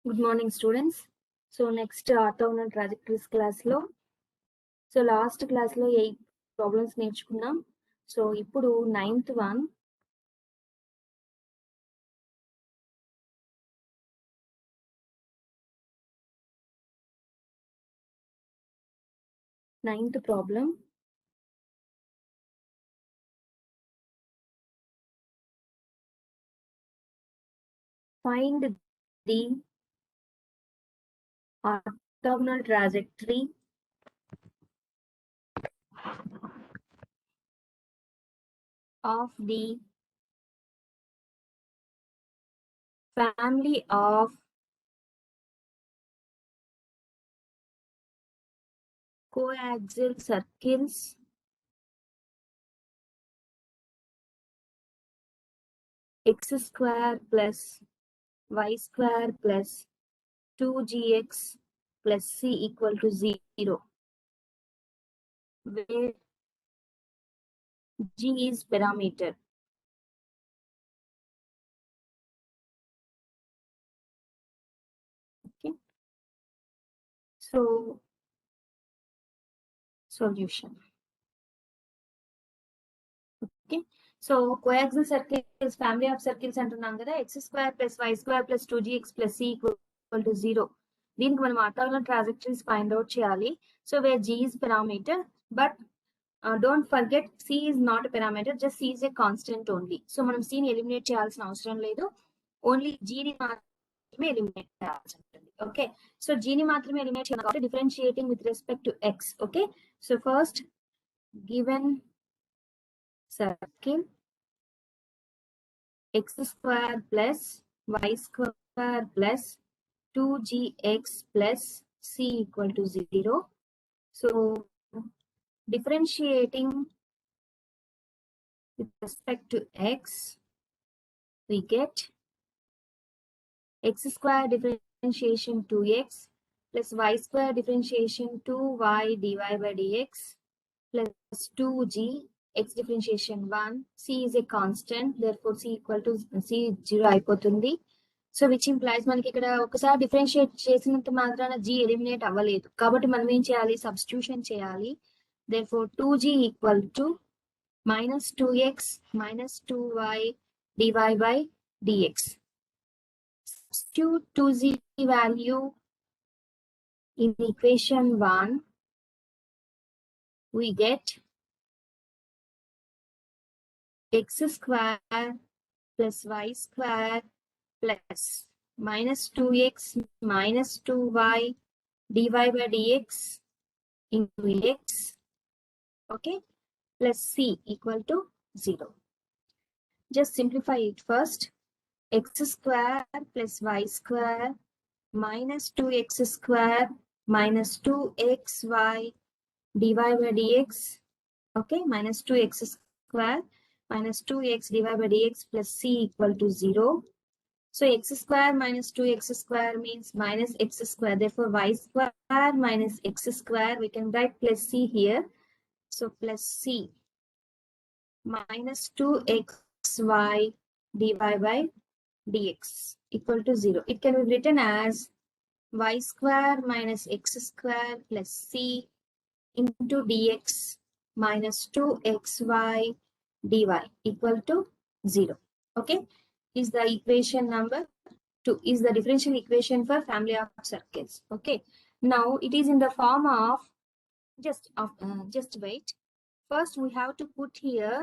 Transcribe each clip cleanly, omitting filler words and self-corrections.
Good morning, students. So next orthogonal trajectories class lo. So last class lo 8 problems నేర్చుకున్నాం. So ఇప్పుడు 9th one. Ninth problem. Find the orthogonal trajectory of the family of coaxial circles x square plus y square plus 2gx plus c equal to 0, where g is parameter. Okay. So solution. Okay. So coaxial circles, family of circles అంటున్నాం కదా, x square plus y square plus 2gx plus c equal to 0. దీనికి మనం orthogonal trajectories find out చేయాలి. So where g is parameter, but don't forget c is not a parameter, just c is a constant only. So మనం c ని eliminate చేయాల్సిన అవసరం లేదు, only g ని మాత్రమే eliminate చేయాల్సి ఉంటుంది. Okay. So g ని మాత్రమే eliminate చేయాలి కాబట్టి differentiating with respect to x. Okay. So first, given circle x square plus y square plus 2gx plus c equal to 0. So differentiating with respect to x, we get x square differentiation 2x plus y square differentiation 2y dy by dx plus 2g x differentiation 1. C is a constant, therefore c equal to c 0 అయిపోతుంది. So which implies మనకి ఇక్కడ ఒకసారి differentiate చేసినంత మాత్రాన g eliminate అవ్వలేదు, కాబట్టి మనం ఏం చేయాలి, సబ్స్టిట్యూషన్ చేయాలి. therefore 2g equal to minus 2x minus 2y dy by dx. Substitute 2g value in equation 1, we get x square plus y square plus minus 2x minus 2y dy by dx into x, okay, plus c equal to 0. Just simplify it first. X square plus y square minus 2x square minus 2xy dy by dx, okay, minus 2x square minus 2x dy by dx plus c equal to 0. So x square minus 2x square means minus x square. Therefore, y square minus x square, we can write plus c here. So plus c minus 2xy dy by dx equal to 0. It can be written as y square minus x square plus c into dx minus 2xy dy equal to 0. Okay. Is the equation number 2, is the differential equation for family of circles. Okay. Now it is in the form of, just wait. First we have to put here,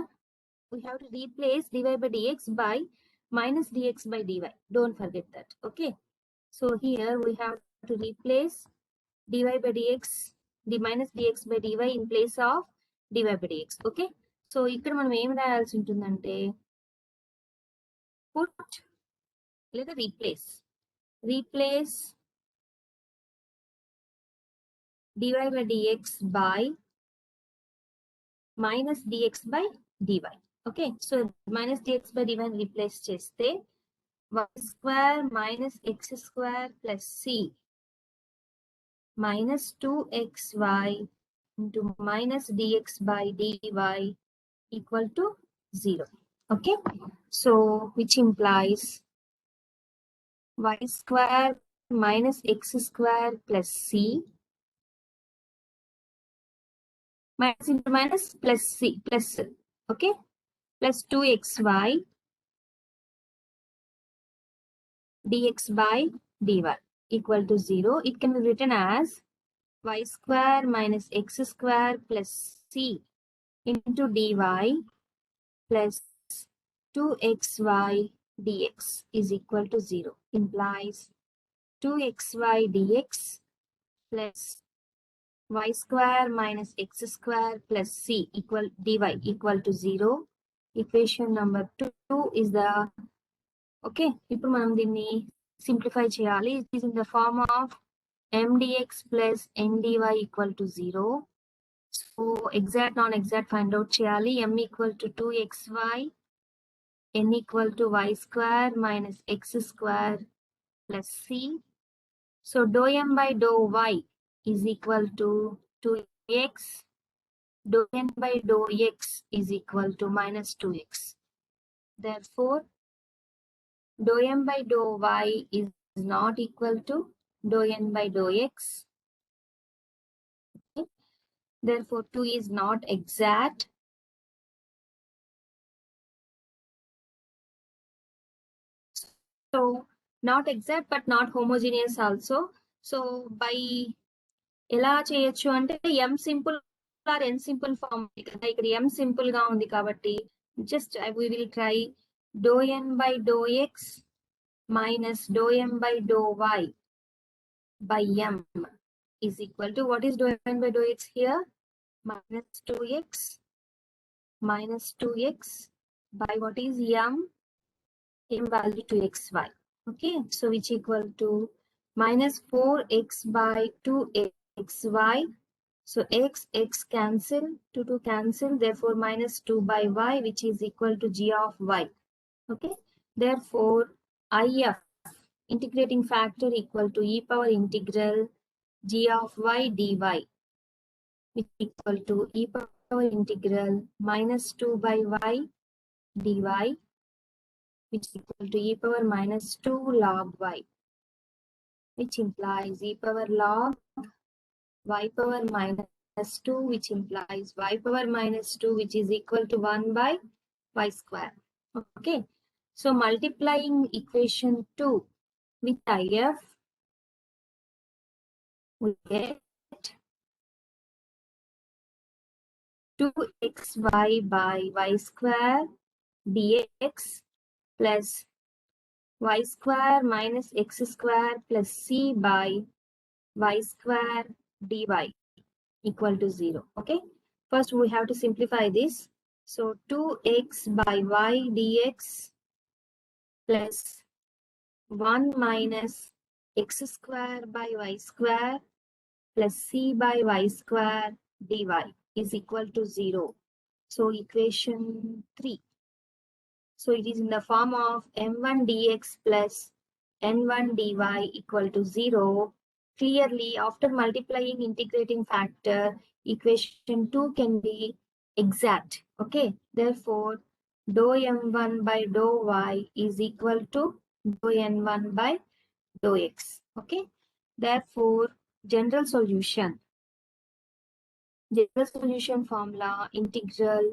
we have to replace dy by dx by minus dx by dy. Don't forget that. Okay. So here we have to replace dy by dx, the minus dx by dy in place of dy by dx. Okay. So ఇక్కడ మనం ఏం రాయాల్సి ఉంటుందంటే put లేదా replace dy by dx by minus dx by dy. Okay. So minus dx by dy replace చేస్తే y square minus x square plus c minus 2xy into minus dx by dy equal to 0. Okay. So which implies y square minus x square plus c minus into minus plus c plus, okay, plus 2xy dx by dy equal to 0. It can be written as y square minus x square plus c into dy plus 2xy dx is equal to 0. Implies 2xy dx plus y square minus x square plus c equal dy equal to 0. Equation number 2 is the, okay, ఇప్పుడు మనం దీన్ని simplify చేయాలి. It is in the form of mdx plus ndy equal to 0. So exact non-exact find out చేయాలి. M equal to 2xy, n equal to y square minus x square plus c. So dou m by dou y is equal to 2x. Dou n by dou x is equal to minus 2x. Therefore, dou m by dou y is not equal to dou n by dou x. Okay. Therefore, 2 is not exact. So, not exact but not homogeneous also. So, by ఎలా చేయొచ్చు అంటే m simple or n simple form ఉంది కదా, ఇక్కడ m simple గా ఉంది కాబట్టి just we will try dou n by dou x minus dou m by dou y by m is equal to, what is dou n by dou x here? Minus 2x by what is m value 2xy. Okay, so which equal to minus 4x by 2xy. So x cancel, 2 cancel, therefore minus 2 by y, which is equal to g of y. Okay, therefore if integrating factor equal to e power integral g of y dy, which is equal to e power integral minus 2 by y dy, which is equal to e power minus 2 log y, which implies e power log y power minus 2, which implies y power minus 2, which is equal to 1 by y square. Okay, so multiplying equation 2 with if, we get 2xy by y square dx plus y square minus x square plus c by y square dy equal to 0. Okay, first we have to simplify this. So 2x by y dx plus 1 minus x square by y square plus c by y square dy is equal to 0. So equation 3. So it is in the form of m1 dx plus n1 dy equal to 0. Clearly, after multiplying integrating factor, equation 2 can be exact. Okay, therefore, dou m1 by dou y is equal to dou n1 by dou x. Okay, therefore, general solution formula integral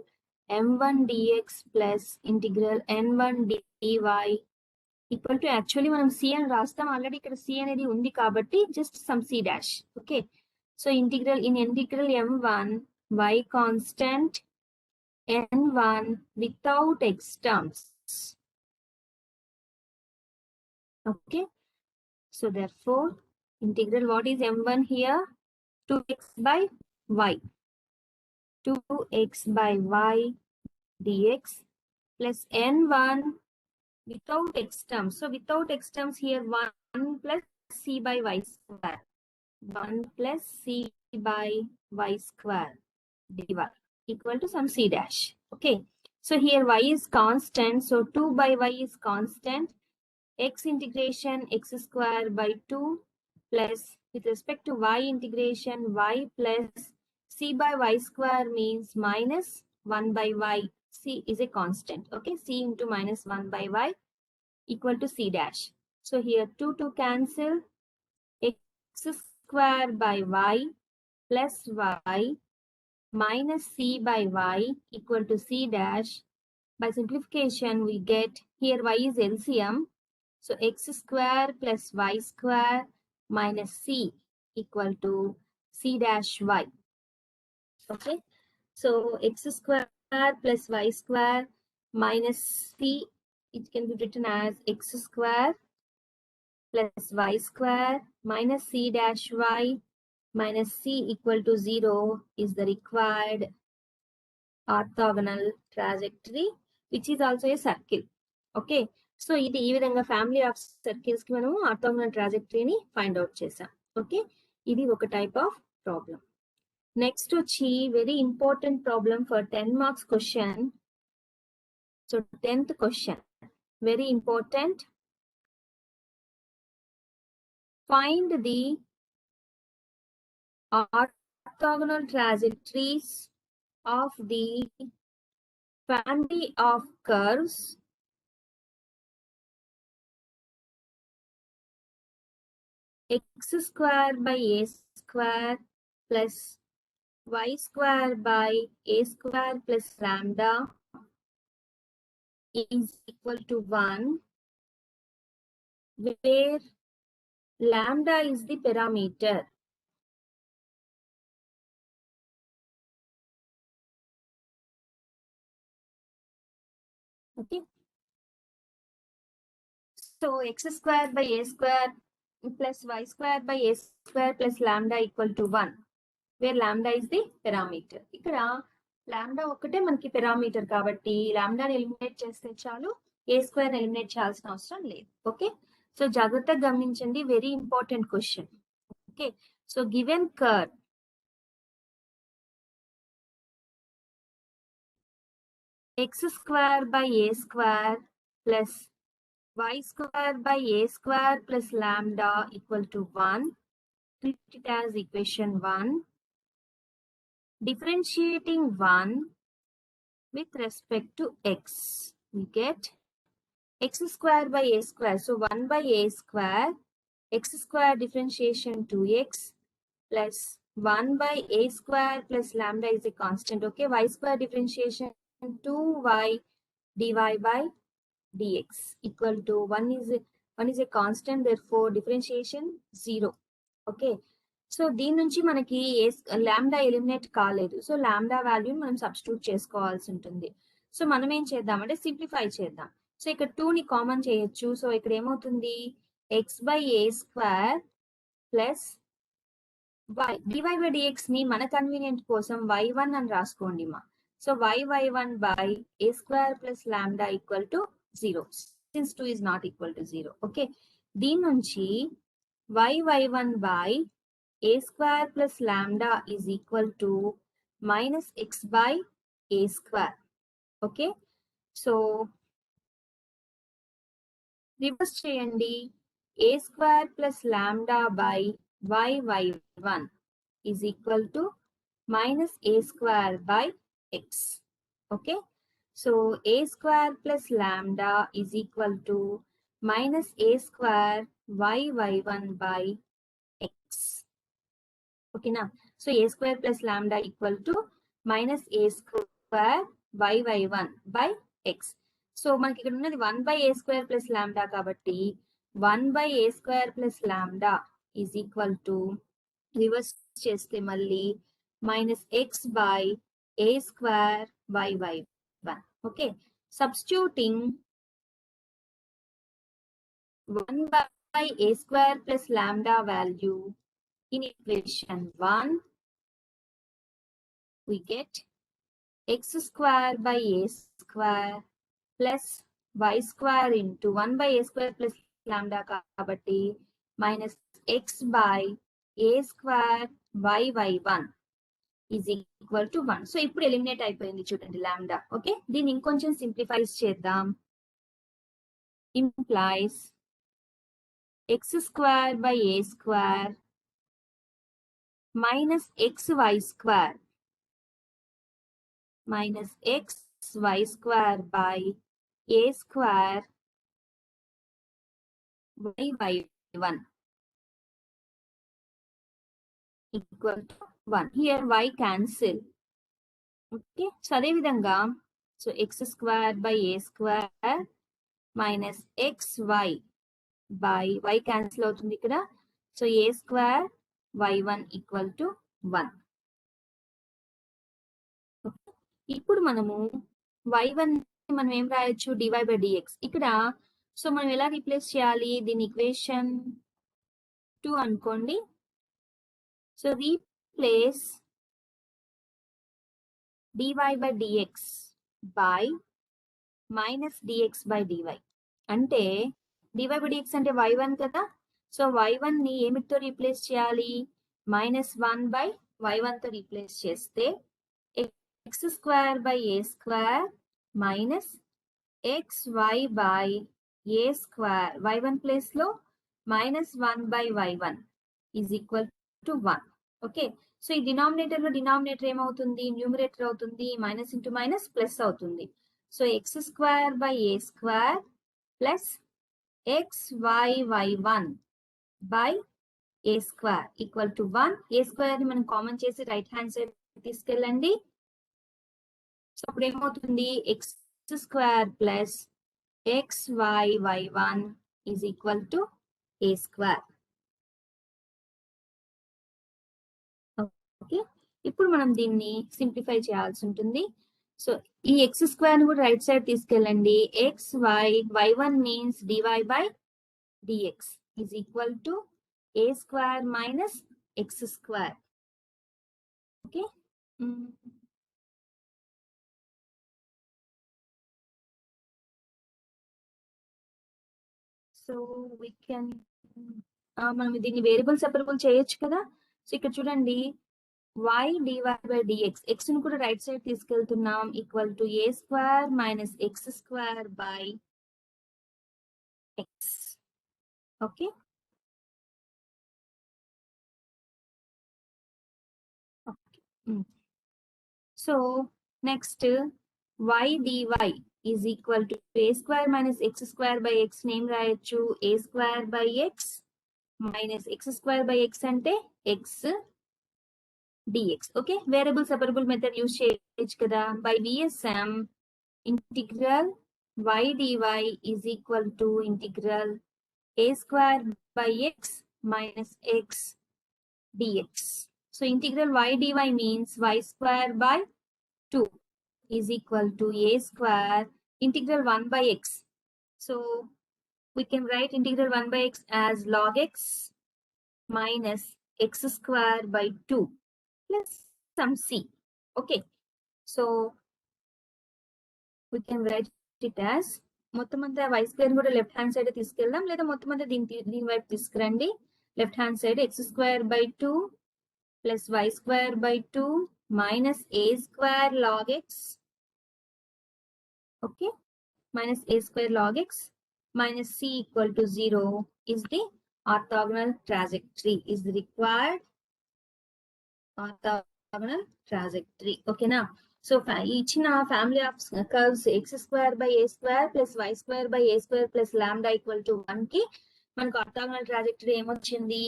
m1 dx plus integral n1 dy equal to, actually మనం c అని రాస్తాం, already ఇక్కడ c అనేది ఉంది కాబట్టి just some c dash. Okay, so integral m1 y constant n1 without x terms. Okay, so therefore integral, what is m1 here? 2x by y, 2x by y dx plus n1 without x terms. So without x terms here, 1 plus c by y square, 1 plus c by y square dy equal to some c dash. Okay, so here y is constant, so 2 by y is constant, x integration x square by 2 plus with respect to y integration y plus c by y square means minus 1 by y. C is a constant. Okay, c into minus 1 by y equal to c dash. So here 2 cancel, square by y plus y minus c by y equal to c dash. By simplification, we get here y is LCM. So x square plus y square minus c equal to c dash y. Okay. So x square plus y square minus c, it can be written as x square plus y square minus c dash y minus c equal to 0 is the required orthogonal trajectory, which is also a circle. Okay. So ఇది ఈ విధంగా family of circles కి మనము orthogonal ట్రాజెక్టరీని find out చేసాం. Okay, ఇది ఒక type of problem. Next వచ్చి very important problem for 10 marks question. So 10th question very important. Find the orthogonal trajectories of the family of curves x square by a square plus y square by a square plus lambda is equal to 1, where lambda is the parameter. Okay. So x square by a square plus y square by a square plus lambda equal to 1, where lambda is the parameter. ఇక్కడ lambda ఒకటే మనకి parameter కాబట్టి లాంబ్డాని eliminate చేస్తే చాలు, ఏ square eliminate చేయాల్సిన అవసరం లేదు. Okay, so జాగ్రత్తగా గమనించండి, very important question. Okay, so given curve x square by a square plus y square by a square plus lambda equal to 1. Treat it as equation 1. Differentiating 1 with respect to x, we get x square by a square. So 1 by a square, x square differentiation 2x plus 1 by a square plus lambda is a constant. Okay, y square differentiation 2y dy by dx equal to 1 is a constant, therefore differentiation 0. Okay, so దీని నుంచి మనకి lambda eliminate కాలేదు, so lambda value మనం substitute చేసుకోవాల్సి ఉంటుంది. So మనం ఏం చేద్దామంటే సింప్లిఫై చేద్దాం. సో ఇక్కడ 2ని కామన్ చేయొచ్చు. సో ఇక్కడ ఏమవుతుంది, X by A square plus y dy by dx ని మన కన్వీనియంట్ కోసం y1 అని రాసుకోండి మా. So y1 by a square plus lambda equal to 0, since 2 is not equal to 0. Okay, దీని నుంచి y1 by a square plus lambda is equal to minus x by a square. Okay, so reverse చేయండి. a square plus lambda by y1 is equal to minus a square by x. Okay, so a square plus lambda is equal to minus a square y1 by x. Okay, now so a square plus lambda equal to minus a square y1 by x. So మనకి ఇక్కడ ఉన్నది 1 by a square plus lambda కాబట్టి 1 by a square plus lambda is equal to, reverse చేస్తే మళ్ళీ minus x by a square y1. Okay, substituting 1 by a square plus lambda value in equation 1, we get x square by a square plus y square into 1 by a square plus lambda kabatti minus x by a square y1 is equal to 1. So ఇప్పుడు eliminate అయిపోయింది చూడండి lambda. Okay, దీన్ని ఇంకొంచెం simplifies చేద్దాం. Implies x square by a square minus xy square minus xy square by a square y1. equal to 1. Here y cancel. Okay, so అదే విధంగా so x square by a square minus xy by y cancel అవుతుంది ఇక్కడ. So a square y1 equal to 1. ఇప్పుడు మనము y1 మనం ఏం రాయొచ్చు, dy by dx. ఇక్కడ సో మనం ఎలా రీప్లేస్ చేయాలి, దీని ఈక్వేషన్ 2 అనుకోండి. So replace dy by dx by minus dx by dy. అంటే dy by dx అంటే y1 కదా. సో y1 ని ఏమిటితో రీప్లేస్ చేయాలి, -1 by y1 తో రీప్లేస్ చేస్తే x square by a square minus xy by a square, y1 place లో -1 by y1 is equal to 1. Okay, so ఈ denominator లో డినామినేటర్ ఏమవుతుంది, న్యూమరేటర్ అవుతుంది, మైనస్ ఇంటూ మైనస్ ప్లస్ అవుతుంది. So X square by A square plus xy1 by A square equal to 1. A square ని మనం common చేసి right hand side తీసుకెళ్ళండి. So అప్పుడు ఏమవుతుంది, X square plus xy1 is equal to a square. Okay, ఇప్పుడు మనం దీన్ని సింప్లిఫై చేయాల్సి ఉంటుంది. సో ఈ ఎక్స్ స్క్వేర్ ని కూడా రైట్ సైడ్ తీసుకెళ్ళండి. y1 means dy by dx is equal to a square minus x square. Okay, so we can మనం దీన్ని వేరియబుల్ సెపరబుల్ చేయొచ్చు కదా. సో ఇక్కడ చూడండి, y dy by dx, x ను కూడా రైట్ సైడ్ తీసుకెళ్తున్నాం, equal to a square minus x square by x. Okay, so next y dy is equal to a square minus x square by x నేమ్ రాయొచ్చు, a square by x minus x square by x అంటే x dx. ఓకే, variable separable method use చేయొచ్చు కదా. By VSM integral y dy is equal to integral a square by x minus x dx. So integral y dy means y square by 2 is equal to a square integral 1 by x. So we can write integral 1 by x as log x minus x square by 2 plus some c. Okay, so we can write it as మొత్తం అంతా y square కూడా left hand side తీసుకెళ్దాం, లేదా మొత్తం అంతా దీని వైపు తీసుకురండి. Left hand side x square by 2 plus y square by 2 minus a square log x. Okay, minus a square log x minus c equal to 0 is the orthogonal trajectory, is the required orthogonal trajectory. Okay, now so each in our family of curves x square by a square plus y square by a square plus lambda equal to 1 ki manaku orthogonal trajectory emochindi,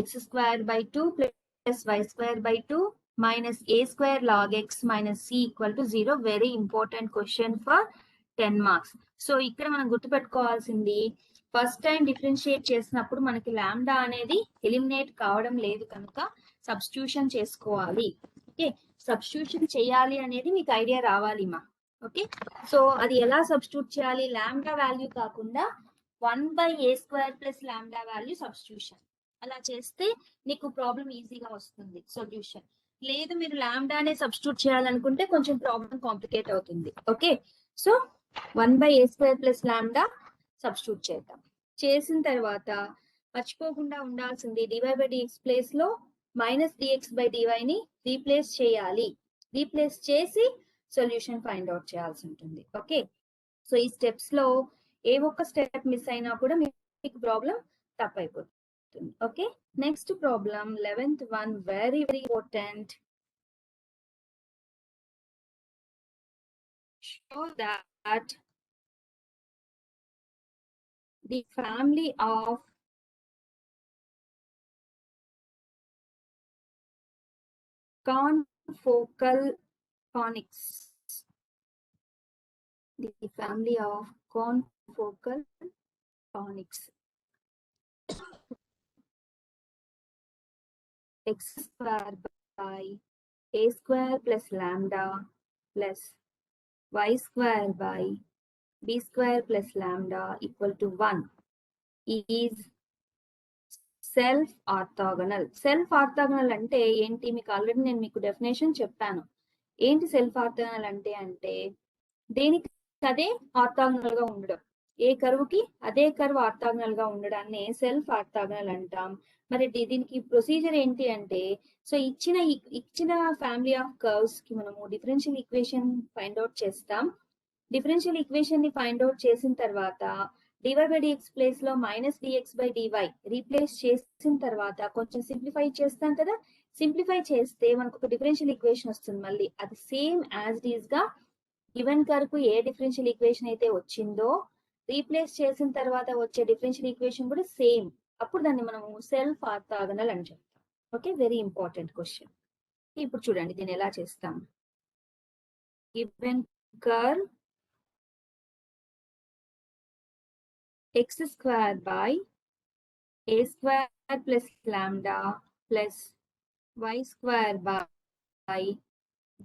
x square by 2 plus y square by 2 minus a square log x minus c equal to 0. Very important question for 10 marks. So ఇక్కడ మనం గుర్తుపెట్టుకోవాల్సింది, first time differentiate చేసినప్పుడు మనకి lambda అనేది eliminate కావడం లేదు కనుక substitution చేసుకోవాలి. ఓకే, సబ్స్టిట్యూషన్ చేయాలి అనేది మీకు ఐడియా రావాలి మా. ఓకే, సో అది ఎలా సబ్స్టిట్యూట్ చేయాలి, లాంబ్డా వాల్యూ కాకుండా 1 by a square plus lambda value substitution. అలా చేస్తే నీకు ప్రాబ్లం ఈజీగా వస్తుంది సొల్యూషన్. లేదు మీరు లాంబ్డానే సబ్స్టిట్యూట్ చేయాలనుకుంటే కొంచెం ప్రాబ్లం కాంప్లికేట్ అవుతుంది. Okay, so 1 by a square plus lambda substitute చేద్దాం. చేసిన తర్వాత మర్చిపోకుండా ఉండాల్సింది, dy by dx ప్లేస్ లో మైనస్ dx by dy ని రీప్లేస్ చేయాలి. రీప్లేస్ చేసి సొల్యూషన్ ఫైండ్ అవుట్ చేయాల్సి ఉంటుంది. ఓకే, సో ఈ స్టెప్స్ లో ఏ ఒక్క స్టెప్ మిస్ అయినా కూడా మీకు ప్రాబ్లం తప్పైపోతుంది. Okay, next problem 11th one, very important. Show that the family of confocal conics. The family of confocal conics. X square by a square plus lambda plus y square by b square plus lambda equal to 1 is self orthogonal. Self orthogonal అంటే ఏంటి? మీకు already నేను మీకు definition చెప్పాను. ఏంటి self orthogonal అంటే దేనికి అదే ఆర్థోగనల్ గా ఉండడం, ఏ కరువుకి అదే కరువు ఆర్థోగనల్ గా ఉండడాన్ని సెల్ఫ్ ఆర్థోగనల్ అంటాం. మరి దీనికి ప్రొసీజర్ ఏంటి అంటే, సో ఇచ్చిన ఫ్యామిలీ ఆఫ్ కర్వ్స్ కి మనము డిఫరెన్షియల్ ఈక్వేషన్ ఫైండ్ అవుట్ చేస్తాం. డిఫరెన్షియల్ ఈక్వేషన్ ని ఫైండ్ అవుట్ చేసిన తర్వాత dy by dx ప్లేస్ లో minus dx by dy replace చేసిన తర్వాత కొంచెం సింప్లిఫై చేస్తాం కదా. సింప్లిఫై చేస్తే మనకు ఒక డిఫరెన్షియల్ ఈక్వేషన్ వస్తుంది. మళ్ళీ అది సేమ్ యాజ్ ఇట్ ఈస్ గా గివెన్ కర్వ్ కు ఏ డిఫరెన్షియల్ ఈక్వేషన్ అయితే వచ్చిందో రీప్లేస్ చేసిన తర్వాత వచ్చే డిఫరెన్షియల్ ఈక్వేషన్ కూడా సేమ్. అప్పుడు దాన్ని మనము సెల్ఫ్ ఆర్థోగనల్ అని చెప్తాం. Okay, very important question. ఇప్పుడు చూడండి దీన్ని ఎలా చేస్తాం. Given curve x square by a square plus lambda plus y square by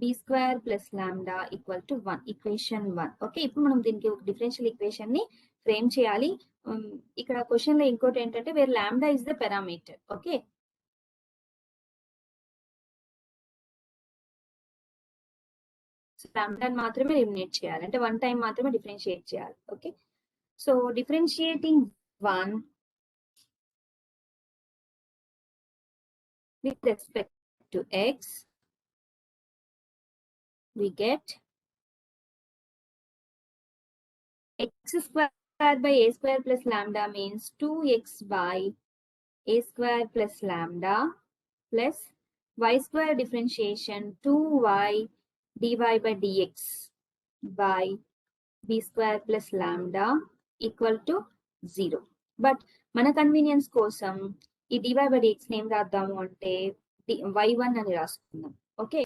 b square plus lambda equal to 1. equation 1. Okay, ఇప్పుడు మనం దీనికి ఒక డిఫరెన్షియల్ ఈక్వేషన్ ని ఫ్రేమ్ చేయాలి. ఇక్కడ క్వశ్చన్ లో ఇంకోటి ఏంటంటే where lambda is the parameter. Okay, లాంబ్డాని మాత్రమే ఎలిమినేట్ చేయాలి, అంటే వన్ టైం మాత్రమే డిఫరెన్షియేట్ చేయాలి. Okay, so differentiating 1 with respect to x, we get x square by a square plus lambda means 2x by a square plus lambda plus y square differentiation 2y dy by dx by b square plus lambda equal to 0. But మన convenience కోసం ఈ dy by dx నేమ్ రాద్దాము అంటే y1 అని రాసుకుందాం. Okay,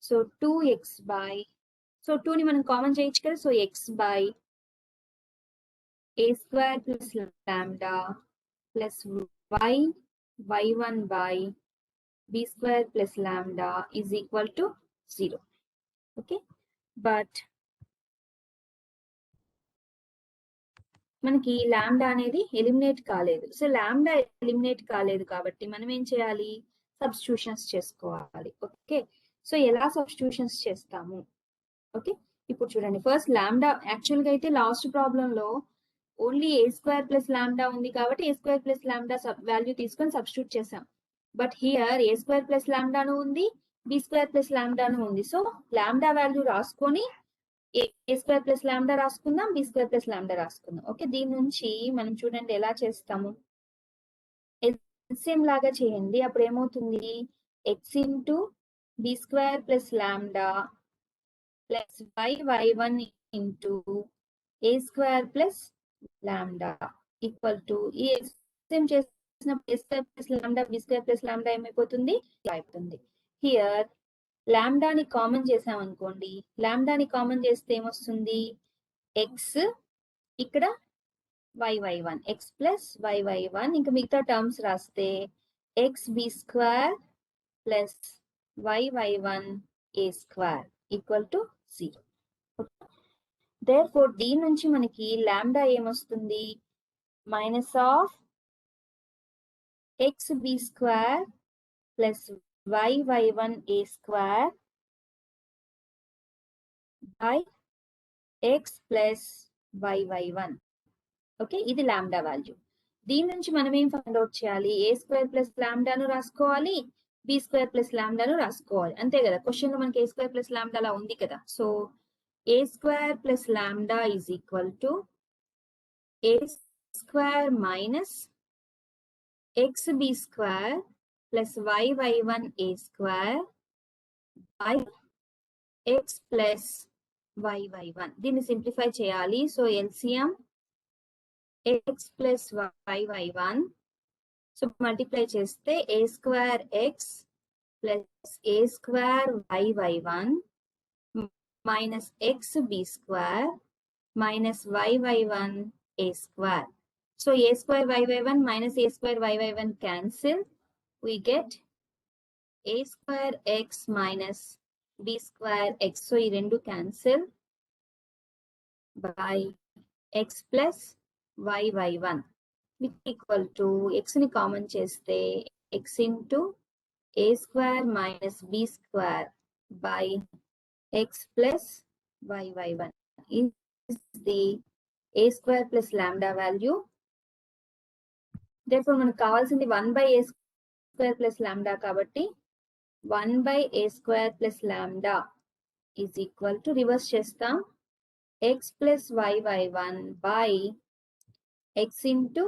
so 2x by, so 2 ని మనం కామన్ చేయొచ్చు కదా. So x by a square plus lambda plus y1 by b square plus lambda is equal to 0. Okay, but మనకి లాంబ్డా అనేది ఎలిమినేట్ కాలేదు. సో లాంబ్డా ఎలిమినేట్ కాలేదు కాబట్టి మనం ఏం చేయాలి? సబ్స్టిట్యూషన్స్ చేసుకోవాలి. ఓకే, సో ఎలా సబ్స్టిట్యూషన్స్ చేస్తాము? ఓకే, ఇప్పుడు చూడండి. ఫస్ట్ లాంబ్డా యాక్చువల్ గా అయితే లాస్ట్ ప్రాబ్లం లో only a square plus lambda ఉంది కాబట్టి a square plus lambda value తీసుకొని సబ్స్టిట్యూట్ చేసాం. But here a square plus లాంబ్డాను ఉంది, బి స్క్వేర్ ప్లస్ లాంబ్డాను ఉంది. సో లాంబ్డా వాల్యూ రాసుకొని ఏ స్క్వేర్ ప్లస్ లాంబ్డా రాసుకుందాం, బి స్క్వేర్ ప్లస్ లాంబ్డా రాసుకుందాం. ఓకే, దీని నుంచి మనం చూడండి ఎలా చేస్తాము. ఎల్సిఎం లాగా చేయండి. అప్పుడు ఏమవుతుంది? X into b square plus lambda plus y1 into a square plus lambda equal to ఈ ఎల్సిఎం చేసినప్పుడు a square plus lambda b square plus lambda ఏమైపోతుంది? అయిపోతుంది. హియర్ లాంబ్డాని కామన్ చేసాం అనుకోండి. లాంబ్డాని కామన్ చేస్తే ఏమొస్తుంది? ఎక్స్, ఇక్కడ y1, ఎక్స్ ప్లస్ y1, ఇంకా మిగతా టర్మ్స్ రాస్తే x b square plus y1 a square equal to 0. Therefore దీని నుంచి మనకి లాంబ్డా ఏమొస్తుంది? Minus of x b square plus y1 a square by x plus y1. Okay, ఇది lambda value. దీని నుంచి మనం ఏం ఫైండ్ అవుట్ చేయాలి? ఏ స్క్వేర్ ప్లస్ లాంబ్డాను రాసుకోవాలి, బి స్క్వేర్ ప్లస్ లాంబ్డాను రాసుకోవాలి. అంతే కదా, క్వశ్చన్ లో మనకి ఏ స్క్వేర్ ప్లస్ లాంబ్డా అలా ఉంది కదా. So a square plus lambda is equal to a square minus x b square plus y1 a square by x plus y1. దీన్ని సింప్లిఫై చేయాలి. So LCM x plus y1, so multiply చేస్తే a square x plus a square y1 minus xb square minus y1 a square. So a square y1 minus a square y1 cancel. We get a square x minus b square x. So ఈ రెండు cancel by x plus y1 which equal to x ని common చేస్తే x into a square minus b square by x plus y1 is the a square plus lambda value. Therefore మనకు కావాల్సింది 1 by a square plus lambda కాబట్టి 1 by a square plus lambda is equal to reverse చేస్తాం x plus y1 by x into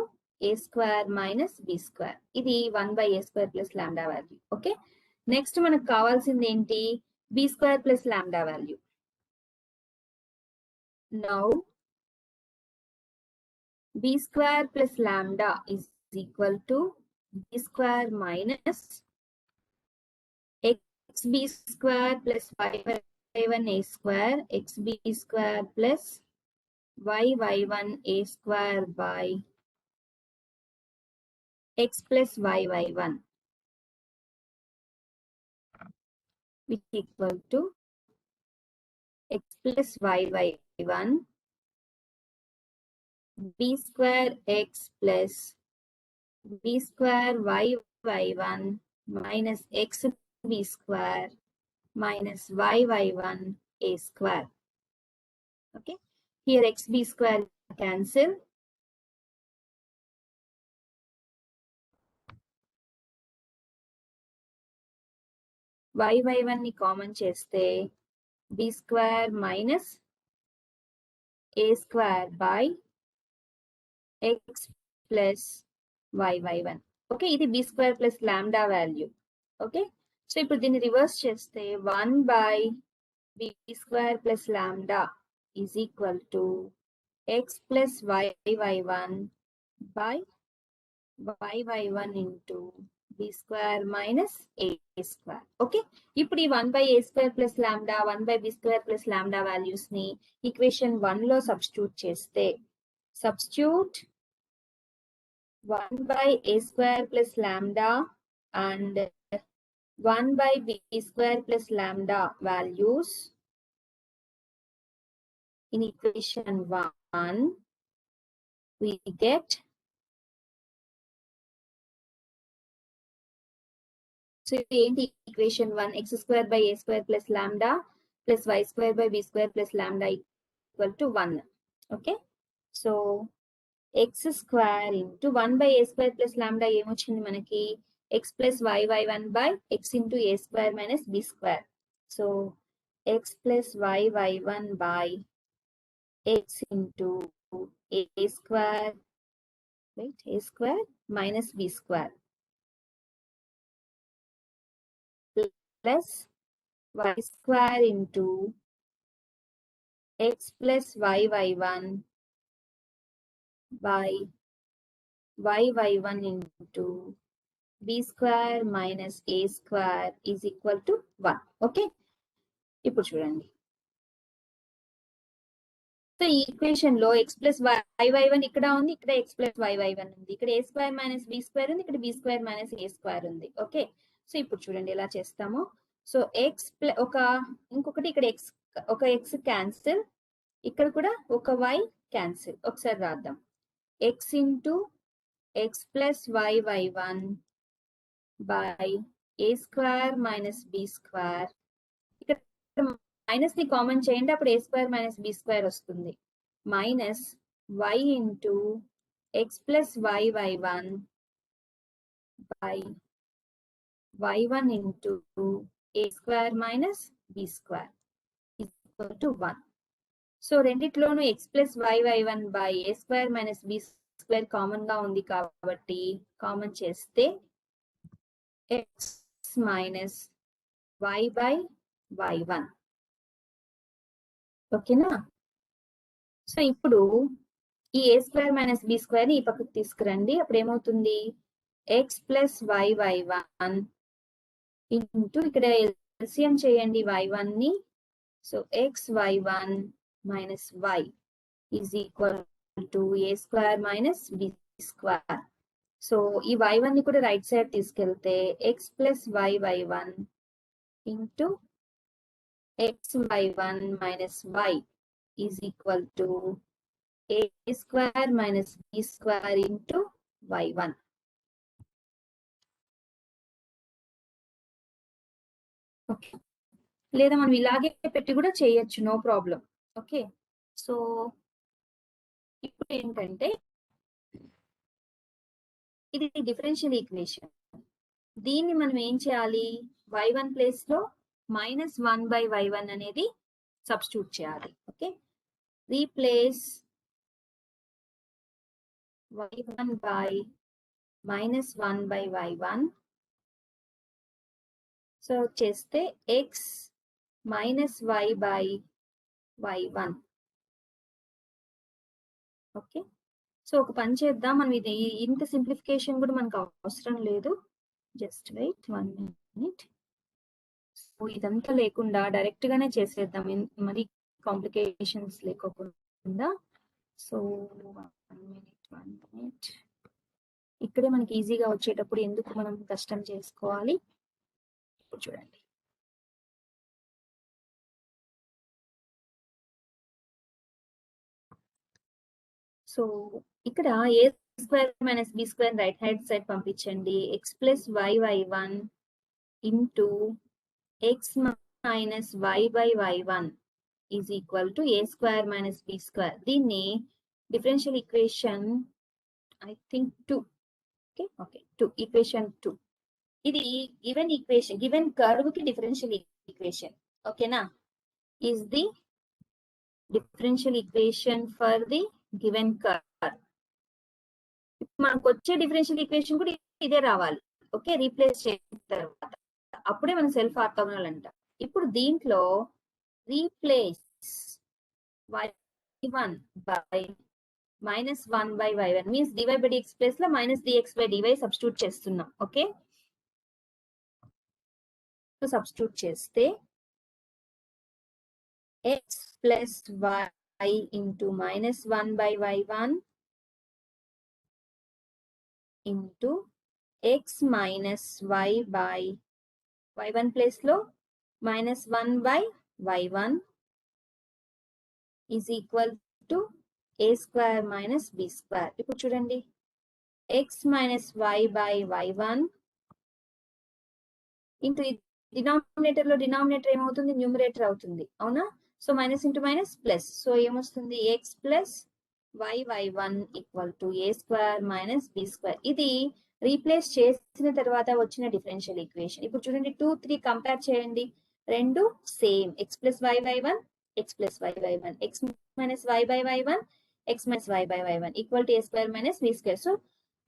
a square minus b square. ఇది 1 by a square plus lambda value. Okay. Next మనకు కావాల్సింది ఏంటి b square plus lambda value. Now b square plus lambda is equal to b square minus xb square plus y1 a square xb square plus y1 a square by x plus y1 which equal to x plus y1 b square x plus b square y1 minus xb square minus y1 a square. Okay, here xb square cancel. y1 ని common చేస్తే b square minus a square by x plus y1. Okay, ఇది b square plus lambda value. Okay, so ఇప్పుడు దీన్ని reverse చేస్తే 1 by b square plus lambda is equal to x plus y1 by y1 into b square minus a square. Okay, ఇప్పుడు ఈ 1 by a square plus lambda 1 by b square plus lambda values ని equation 1 లో substitute చేస్తే substitute 1 by a square plus lambda and 1 by b square plus lambda values in equation 1, we get, so ఏంటి equation 1 x square by a square plus lambda plus y square by b square plus lambda equal to 1. Okay, so x square into 1 by a square plus lambda ఏమొచ్చింది మనకి x plus y1 by x into a square minus b square. So x plus y1 by x into a square, right, a square minus b square plus y square into x plus y1 by y1 into b square minus a square is equal to 1. Okay, ఇప్పుడు చూడండి, so ఈ equation లో x plus y1 ఇక్కడ ఉంది, ఇక్కడ x plus y1 ఉంది, ఇక్కడ a square minus b square ఉంది, ఇక్కడ b square minus a square ఉంది. ఓకే, సో ఇప్పుడు చూడండి ఎలా చేస్తామో. సో x ఇంకొకటి ఇక్కడ x ఒక x క్యాన్సిల్, ఇక్కడ కూడా ఒక y క్యాన్సిల్. ఒకసారి రాద్దాం, x into x plus y1 by a square minus b square. ఇక్కడ మైనస్ ని కామన్ చేయండి, అప్పుడు a square minus b square వస్తుంది, minus y into x plus y1 by y1 into a square minus b square is equal to 1. So రెండిట్లోనూ x plus y1 by a square minus b square common గా ఉంది కాబట్టి common చేస్తే x minus y by y1. ఓకేనా, so ఇప్పుడు ఈ a square minus b square ని ఈ పక్కకు తీసుకురండి, అప్పుడు ఏమవుతుంది x plus y1 ఇంటూ ఇక్కడ ఎల్సిఎం చేయండి y1 ని. So xy1 minus y is equal to a square minus b square. So ఈ y1 ని కూడా రైట్ సైడ్ తీసుకెళ్తే x plus y1 into xy1 minus y is equal to a square minus b square into y1. Okay, లేదా మనం ఇలాగే పెట్టి కూడా చేయొచ్చు, నో ప్రాబ్లం. ఓకే, సో ఇప్పుడు ఏంటంటే ఇది డిఫరెన్షియల్ ఈక్వేషన్. దీన్ని మనం ఏం చేయాలి, y1 ప్లేస్ లో -1/y1 అనేది సబ్స్టిట్యూట్ చేయాలి. Okay, replace y1 by -1/y1. So చేస్తే x minus y by y1. Okay, so ఒక పని చేద్దాం, మనం ఇది ఇంత సింప్లిఫికేషన్ కూడా మనకు అవసరం లేదు. Just wait 1 minute. సో ఇదంతా లేకుండా డైరెక్ట్ గానే చేసేద్దాం, మరి కాంప్లికేషన్స్ లేకోకుండా. So 1 minute. ఇక్కడే మనకి ఈజీగా వచ్చేటప్పుడు ఎందుకు మనం కష్టం చేసుకోవాలి. ఇప్పుడు చూడండి, సో ఇక్కడ a square minus b square right hand side పంపించండి. x plus y1 into x minus y/y1 is equal to a square minus b square. దీన్ని differential equation I think 2. Okay okay 2, equation 2. ఇది given equation, given curve కి differential equation. ఓకేనా, is the differential equation for the given curve. మనకు వచ్చే differential equation కూడా ఇదే రావాలి. Okay, replace చేసిన తర్వాత అప్పుడే మనం సెల్ఫ్ ఆర్థోగోనల్ అంటాం. ఇప్పుడు దీంట్లో replace y1 by -1/y1 means dy by dx place లో -dx by dy సబ్స్టిట్యూట్ చేస్తున్నాం. ఓకే, సో సబ్స్టిట్యూట్ చేస్తే x plus y into -1/y1 into x minus y by y1 place లో -1/y1 is equal to a square minus b square. ఇప్పుడు చూడండి, x minus y by y1 into denominator లో denominator ఏమవుతుంది, numerator అవుతుంది. అవునా, so minus into minus plus. So ఏమొస్తుంది, x plus y1 equal to a square minus b square. ఇది replace చేసిన తర్వాత వచ్చిన డిఫరెన్షియల్ ఈక్వేషన్. ఇప్పుడు చూడండి 2, 3 కంపేర్ చేయండి, రెండు same. x plus y1 x plus y1 x minus y/y1 x minus y/y1 equal to a square minus b square. So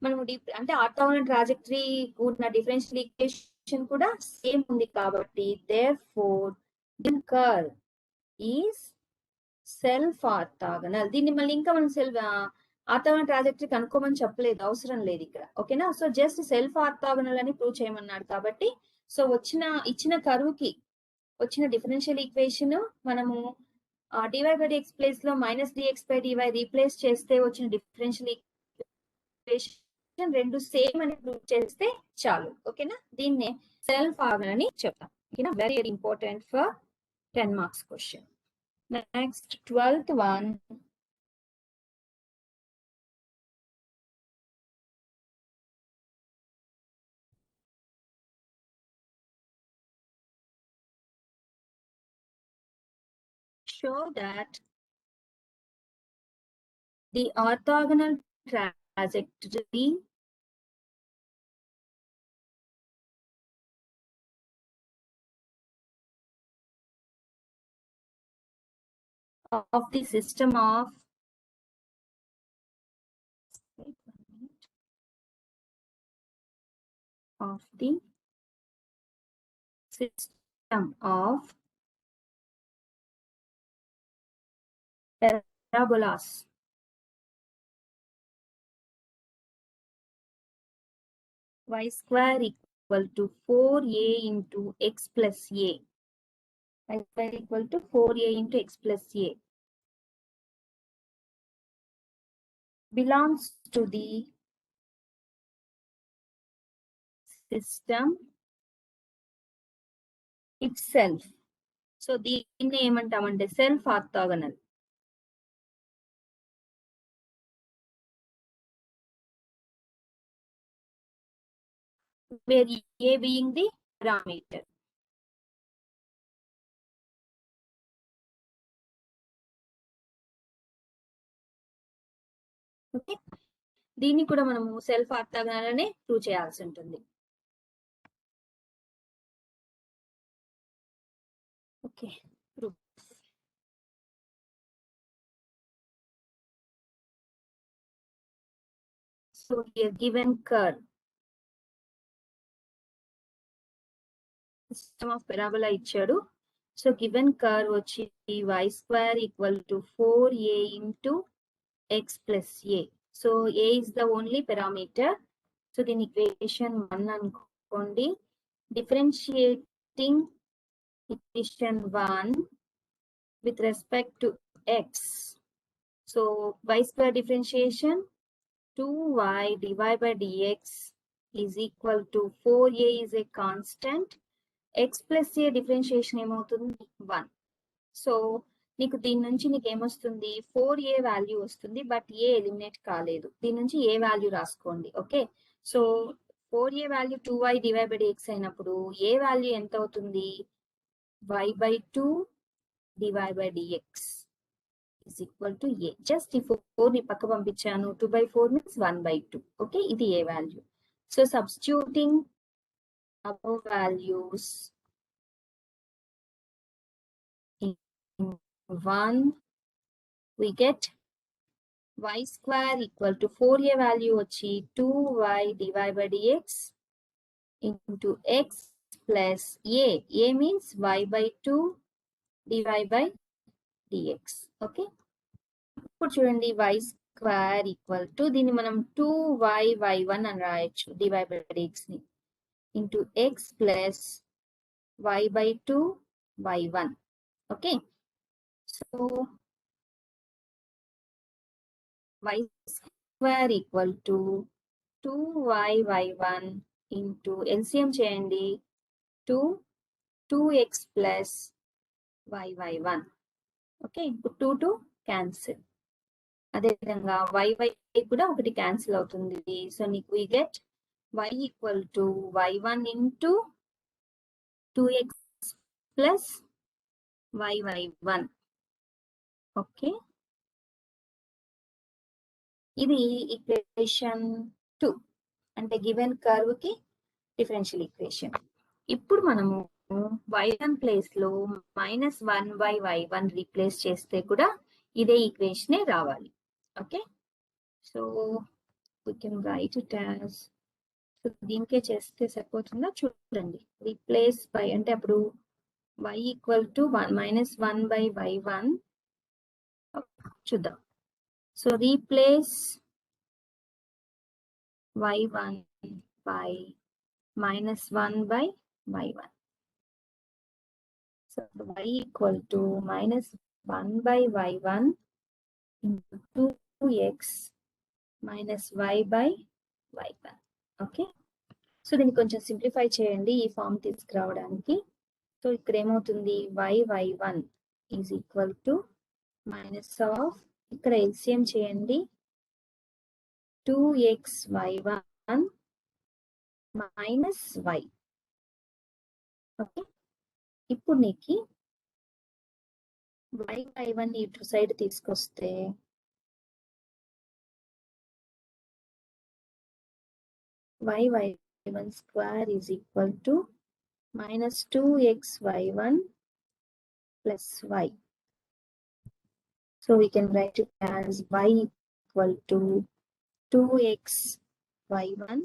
మనము అంటే ఆర్థోగోనల్ ట్రాజెక్టరీ ఉన్న డిఫరెన్షియల్ ఈక్వేషన్ కూడా సేమ్ ఉంది కాబట్టి therefore the curve is self orthogonal. దీన్ని మళ్ళీ ఇంకా మనం ఆర్థోగోనల్ ట్రాజెక్టరీ కనుక్కోమని చెప్పలేదు, అవసరం లేదు ఇక్కడ. ఓకేనా, సో జస్ట్ సెల్ఫ్ ఆర్థోగోనల్ అని ప్రూవ్ చేయమన్నాడు కాబట్టి, సో ఇచ్చిన కర్వ్ కి వచ్చిన డిఫరెన్షియల్ ఈక్వేషన్ మనము dy by dx ప్లేస్ లో -dx by dy రీప్లేస్ చేస్తే వచ్చిన డిఫరెన్షియల్ ఈక్వేషన్ రెండు సేమ్ అని ప్రూవ్ చేస్తే చాలు. ఓకేనా, దీన్నే సెల్ఫ్ ఆర్థోగోనల్ అని చెప్తాం. ఓకేనా, very very important for 10 marks question. Next, 12th one. Show that the orthogonal trajectory of the system of parabolas y square equal to 4a into x plus a. Y square equal to 4a into x plus a. Belongs to the system itself. So దీన్ని ఏమంటామంటే self orthogonal. Where a being the parameter. Okay, దీన్ని కూడా మనము self orthogonal అనే prove చేయాల్సి ఉంటుంది. Okay, proof. So here given curve, system of parabola ఇచ్చాడు. So given curve వచ్చి y square equal to 4a into x plus a. So a is the only parameter. So దీని equation 1 అనుకోండి. Differentiating equation 1 with respect to x. So y square differentiation 2y divided by dx is equal to 4a is a constant. x plus a differentiation ఏమవుతుంది 1. So నీకు దీని నుంచి నీకు ఏమొస్తుంది 4a value వస్తుంది, but A eliminate కాలేదు. దీని నుంచి ఏ వాల్యూ రాసుకోండి. Okay, so 4a value 2y divide by dx అయినప్పుడు ఏ వాల్యూ ఎంత అవుతుంది y by 2 divided by dx is equal to a. Just ఈ 4 ని పక్క పంపించాను. 2 by 4 means 1 by 2. ఓకే, ఇది a value. So substituting above values in 1, we get y square equal to 4a value వచ్చి 2y divided by dx into x plus a. a means y by 2 divided by dx. Okay, ఇప్పుడు చూడండి y square equal to దీన్ని మనం 2y y1 అని రాయొచ్చు divided by dx ని into x plus y by 2 y1. Okay, so y square equal to 2y y1 into LCM చేయండి 2x plus y y1. Okay, ఇప్పుడు 2 2 cancel. అదేవిధంగా y కూడా ఒకటి క్యాన్సిల్ అవుతుంది. సో నీకు we get y equal to y1 into 2x plus y y1. Okay, ఇది equation 2 అంటే given curve కి డిఫరెన్షియల్ ఈక్వేషన్. ఇప్పుడు మనము y1 ప్లేస్ లో -1 by y1 రీప్లేస్ చేస్తే కూడా ఇదే ఈక్వేషనే రావాలి. Okay, so we can write it as, so దీనికే చేస్తే సరిపోతుందా చూడండి. రీప్లేస్ బై అంటే అప్పుడు y equal to -1 by y1 చూద్దాం. So replace y1 by -1 by y1. So y equal to -1 by y1 into 2x minus y by y1. Okay, so దీన్ని కొంచెం simplify చేయండి ఈ ఫామ్ తీసుకురావడానికి. సో ఇక్కడ ఏమవుతుంది y y1 is equal to minus of, ఇక్కడ LCM చేయండి 2x y1 minus y. Okay, ఇప్పుడు నీకు y y1 ఇటు సైడ్ తీసుకొస్తే y y1 square is equal to minus 2x y1 plus y. So we can write it as y equal to 2x y1.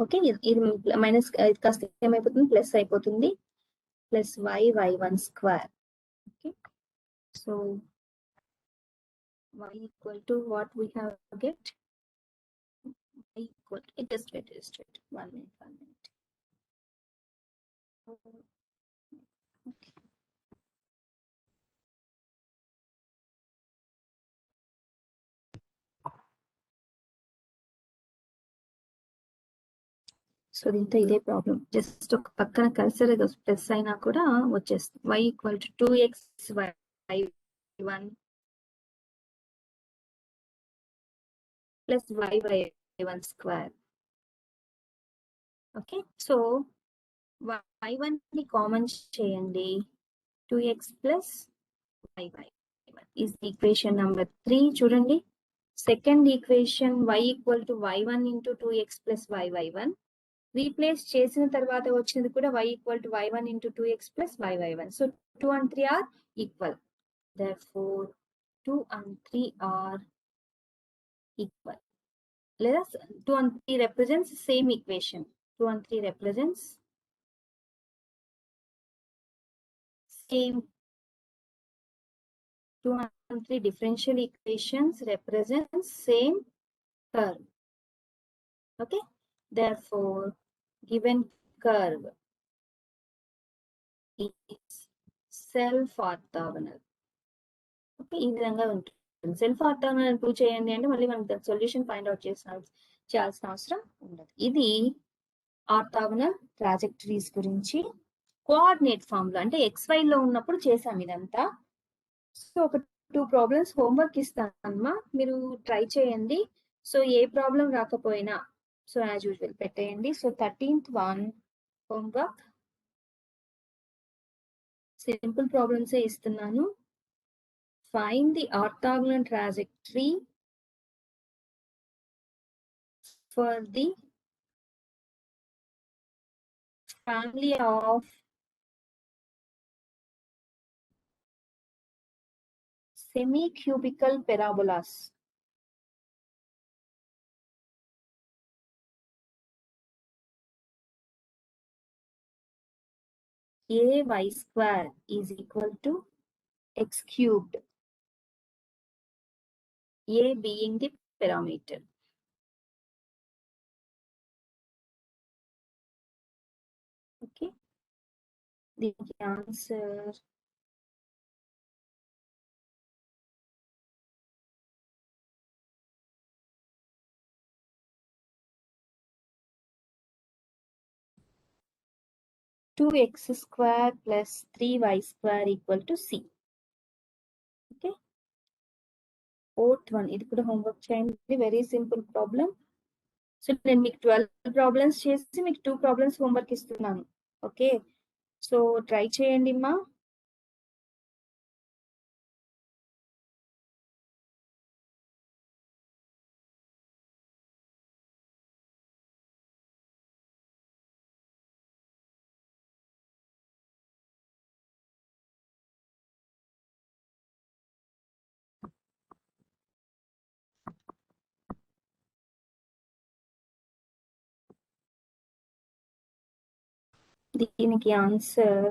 Okay, ఇది minus కాస్త ఏమైపోతుంది plus అయిపోతుంది, plus y y1 square. Okay, so y equal to what we have get, y equal to, just wait 1 minute. So దీంతో ఇదే problem, just ఒక పక్కన cursor ఏదో plus అయినా కూడా వచ్చేస్తుంది. y equal to 2x y1 plus y1 square. Okay, so y1 ని common చేయండి, 2x plus y1 is equation number 3. చూడండి, second equation y equal to y1 into 2x plus y1 replace చేసిన తర్వాత వచ్చినది కూడా y equal to y1 into 2x plus y1. So 2 and 3 are equal, therefore 2 and 3 are equal. లేదా 2 and 3 represents same equation. 2 and 3 represents same. 2 and 3 differential equations represents same curve. Okay, therefore given curve is self orthogonal. Okay, ఈ విధంగా ఉంటుంది. Self orthogonal prove చేయండి అంటే మళ్ళీ మనకి solution find out చేయాల్సిన అవసరం ఉండదు. ఇది ఆర్తోగోనల్ ట్రాజెక్టరీస్ గురించి కోఆర్డినేట్ ఫామ్ లో, అంటే XY లో ఉన్నప్పుడు చేసాం ఇదంతా. సో ఒక 2 ప్రాబ్లమ్స్ హోంవర్క్ ఇస్తానమ్మా, మీరు ట్రై చేయండి. సో ఏ ప్రాబ్లం రాకపోయినా సో యాజ్ యూజువల్ పెట్టేయండి. So 13th one homework simple ప్రాబ్లమ్సే ఇస్తున్నాను. Find the orthogonal trajectory for the family of semi-cubical parabolas. Ay square is equal to x cubed, A being the parameter. Okay, the answer two x square plus 3y square equal to C. Okay, fourth one, ఇది కూడా homework చేయండి, very simple problem. So నేను మీకు 12 problems చేసి మీకు 2 problems homework ఇస్తున్నాను. Okay, so try చేయండి అమ్మా. దీనికి ఆన్సర్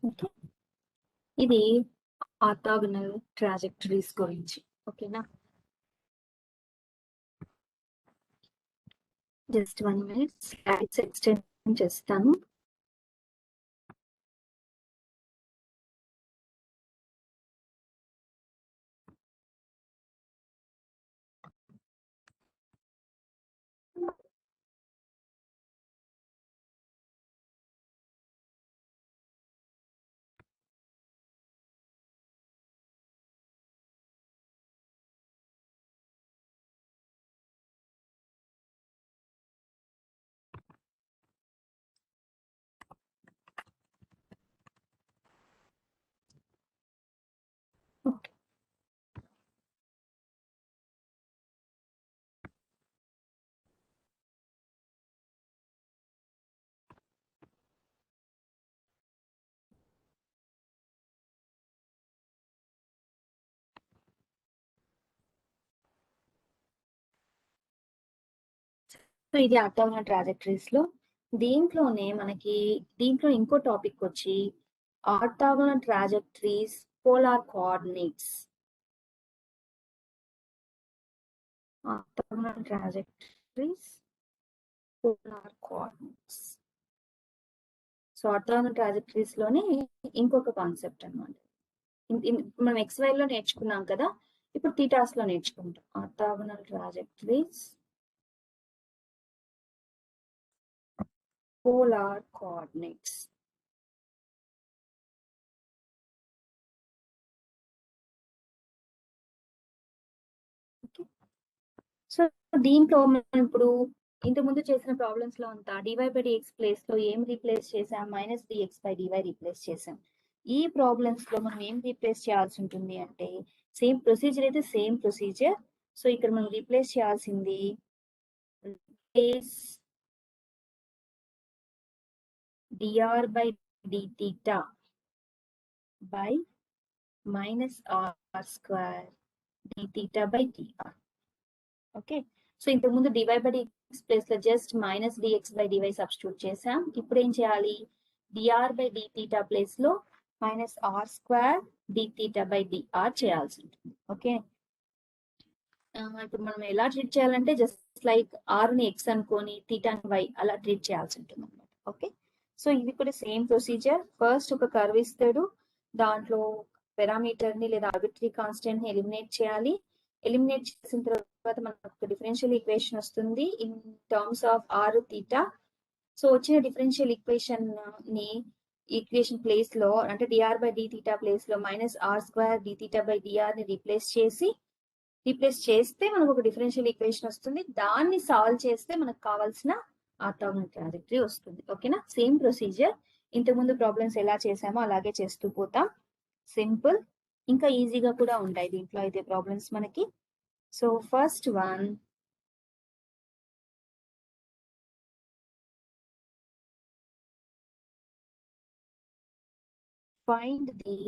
ఓకే, ఇది ఆర్తోగోనల్ ట్రాజెక్టరీస్ గురించి. ఓకేనా, జస్ట్ 1 minute స్లైడ్స్ ఎక్స్టెండ్ చేస్తాను. ఓకే, సో ఇది ఆర్తోగోనల్ ట్రాజెక్టరీస్ లో. దీంట్లోనే మనకి దీంట్లో ఇంకో టాపిక్ వచ్చి orthogonal trajectories polar coordinates. orthogonal trajectories, polar coordinates. So orthogonal trajectories లోనే ఇంకొక కాన్సెప్ట్ అన్నమాట. మనం XY లో నేర్చుకున్నాం కదా, ఇప్పుడు థీటాస్ లో నేర్చుకుంటాం. Orthogonal trajectories, polar coordinates. So దీంట్లో మనం ఇప్పుడు ఇంతకుముందు చేసిన ప్రాబ్లమ్స్ లో అంతా dy/dx ప్లేస్ లో ఏం రీప్లేస్ చేసాం? -dx/dy రీప్లేస్ చేసాం. ఈ ప్రాబ్లమ్స్ లో మనం ఏం రీప్లేస్ చేయాల్సి ఉంటుంది అంటే, సేమ్ ప్రొసీజర్ అయితే సేమ్ ప్రొసీజర్. సో ఇక్కడ మనం రీప్లేస్ చేయాల్సింది dr/d by -r² dθ/dr. Okay, so ఇంతకుముందు dy/dx ప్లేస్ లో జస్ట్ -dx/dy సబ్స్టిట్యూట్ చేసాం. ఇప్పుడు ఏం చేయాలి? dr/dθ ప్లేస్ లో -r² dθ/dr చేయాల్సి ఉంటుంది. ఓకే, ఇప్పుడు మనం ఎలా ట్రీట్ చేయాలంటే జస్ట్ లైక్ ఆర్ ని ఎక్స్ అనుకొని థీటాని వై అలా ట్రీట్ చేయాల్సి ఉంటుంది అనమాట. ఓకే, సో ఇది కూడా సేమ్ ప్రొసీజర్. ఫస్ట్ ఒక కర్వ్ ఇస్తాడు, దాంట్లో పారామీటర్ ని లేదా ఆర్బిటరీ కాన్స్టెంట్ ని ఎలిమినేట్ చేయాలి. ఎలిమినేట్ చేసిన తర్వాత మనకు డిఫరెన్షియల్ ఈక్వేషన్ వస్తుంది in terms of r theta. So వచ్చిన డిఫరెన్షియల్ ఈక్వేషన్ ని ఈక్వేషన్ ప్లేస్ లో అంటే dr/dθ ప్లేస్ లో -r² dθ/dr ని రీప్లేస్ చేస్తే మనకు ఒక డిఫరెన్షియల్ ఈక్వేషన్ వస్తుంది. దాన్ని సాల్వ్ చేస్తే మనకు కావాల్సిన ఆర్థోగోనల్ ట్రాజెక్టరీ వస్తుంది. ఓకేనా, సేమ్ ప్రొసీజర్. ఇంతకుముందు ప్రాబ్లమ్స్ ఎలా చేసామో అలాగే చేస్తూ పోతాం. సింపుల్, ఇంకా ఈజీగా కూడా ఉంటాయి దీంట్లో అయితే ప్రాబ్లమ్స్ మనకి. So first one, find the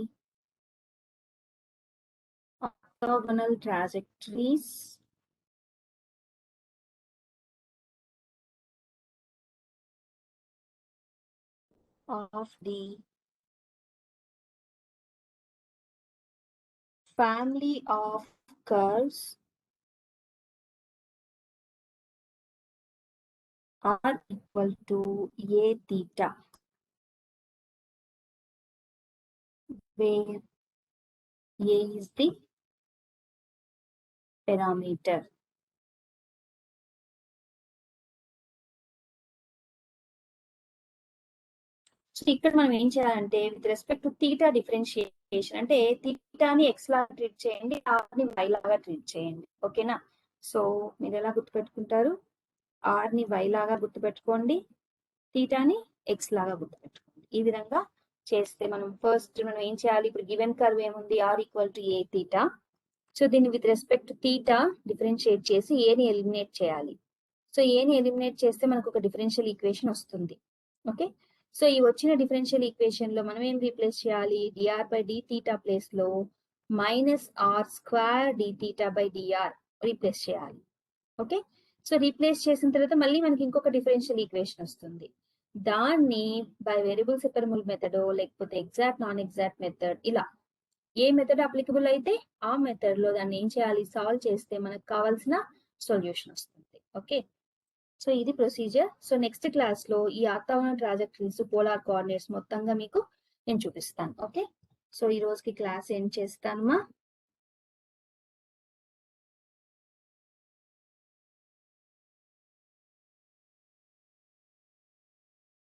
orthogonal trajectories of the family of curves are equal to a theta, where a is the parameter. So ఇక్కడ మనం ఏం చేయాలంటే with respect to theta differentiation అంటే థీటాని ఎక్స్ లాగా ట్రీట్ చేయండి, ఆర్ని why లాగా treat చేయండి. ఓకేనా, సో మీరు ఎలా గుర్తుపెట్టుకుంటారు? ఆర్ని వై లాగా గుర్తుపెట్టుకోండి, థీటాని ఎక్స్ లాగా గుర్తుపెట్టుకోండి. ఈ విధంగా చేస్తే మనం ఏం చేయాలి? ఇప్పుడు గివెన్ కర్వ్ ఏముంది? R equal to a theta. So దీన్ని with respect to theta differentiate చేసి ఏని ఎలిమినేట్ చేయాలి. సో ఏని ఎలిమినేట్ చేస్తే మనకు ఒక డిఫరెన్షియల్ ఈక్వేషన్ వస్తుంది. ఓకే, సో ఈ వచ్చిన డిఫరెన్షియల్ ఈక్వేషన్ లో మనం ఏం రీప్లేస్ చేయాలి? dr/dθ ప్లేస్ లో -r² dθ/dr రీప్లేస్ చేయాలి. ఓకే, సో రీప్లేస్ చేసిన తర్వాత మళ్ళీ మనకి ఇంకొక డిఫరెన్షియల్ ఈక్వేషన్ వస్తుంది. దాన్ని బై వేరియబుల్ సెపరబుల్ మెథడ్ లేకపోతే ఎగ్జాక్ట్ నాన్ ఎగ్జాక్ట్ మెథడ్, ఇలా ఏ మెథడ్ అప్లికబుల్ అయితే ఆ మెథడ్ లో దాన్ని ఏం చేయాలి? సాల్వ్ చేస్తే మనకు కావాల్సిన సొల్యూషన్ వస్తుంది. ఓకే, సో ఇది ప్రొసీజర్. సో నెక్స్ట్ క్లాస్ లో ఈ ఆర్థోగోనల్ ట్రాజెక్టరీస్, పోలార్ కోఆర్డినేట్స్ మొత్తంగా మీకు నేను చూపిస్తాను. ఓకే, సో ఈ రోజుకి క్లాస్ ఏం చేస్తానమ్మా?